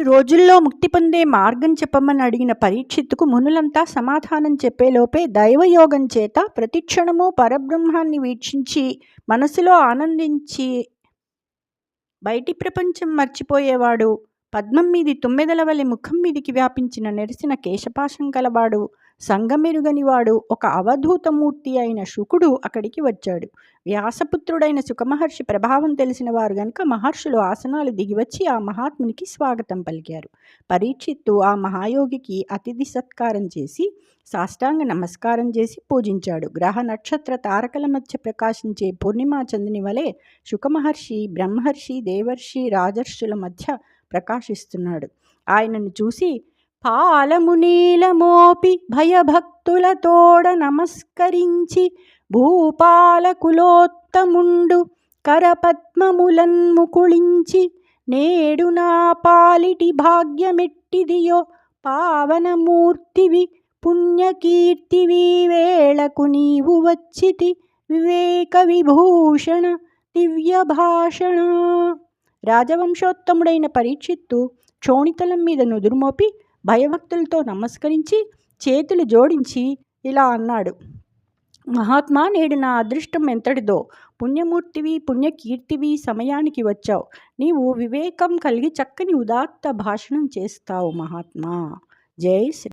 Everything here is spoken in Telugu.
రోజుల్లో ముక్తి పొందే మార్గం చెప్పమని అడిగిన పరీక్షిత్తుకు మునులంతా సమాధానం చెప్పేలోపే దైవయోగం చేత ప్రతిక్షణము పరబ్రహ్మాన్ని వీక్షించి మనసులో ఆనందించి బయటి ప్రపంచం మర్చిపోయేవాడు, పద్మం మీది తుమ్మెదల వలె ముఖం మీదికి వ్యాపించిన నెరిసిన కేశపాశం కలవాడు, సంగమెరుగనివాడు ఒక అవధూతమూర్తి అయిన శుకుడు అక్కడికి వచ్చాడు. వ్యాసపుత్రుడైన సుఖమహర్షి ప్రభావం తెలిసిన వారు గనుక మహర్షులు ఆసనాలు దిగివచ్చి ఆ మహాత్మునికి స్వాగతం పలికారు. పరీక్షిత్తు ఆ మహాయోగికి అతిథి సత్కారం చేసి సాష్టాంగ నమస్కారం చేసి పూజించాడు. గ్రహ నక్షత్ర తారకల మధ్య ప్రకాశించే పూర్ణిమా చంద్రుని వలె శుకమహర్షి బ్రహ్మర్షి దేవర్షి రాజర్షుల మధ్య ప్రకాశిస్తున్నాడు. ఆయనను చూసి పాలమునీలమోపి భయభక్తులతోడ నమస్కరించి భూపాలకులోత్తముండు కరపద్మములన్ ముకుళించి నేడు నా పాలిటి భాగ్యమెట్టిదియో పావనమూర్తివి పుణ్యకీర్తివి వేళకు నీవు వచ్చితి వివేక విభూషణ దివ్య భాషణ. రాజవంశోత్తముడైన పరీక్షిత్తు క్షోణితలం మీద నుదురుమోపి భయభక్తులతో నమస్కరించి చేతులు జోడించి ఇలా అన్నాడు: మహాత్మా, నేడు నా అదృష్టం ఎంతటిదో! పుణ్యమూర్తివి పుణ్యకీర్తివి సమయానికి వచ్చావు. నీవు వివేకం కలిగి చక్కని ఉదాత్త భాషణం చేస్తావు మహాత్మా. జై శ్రీ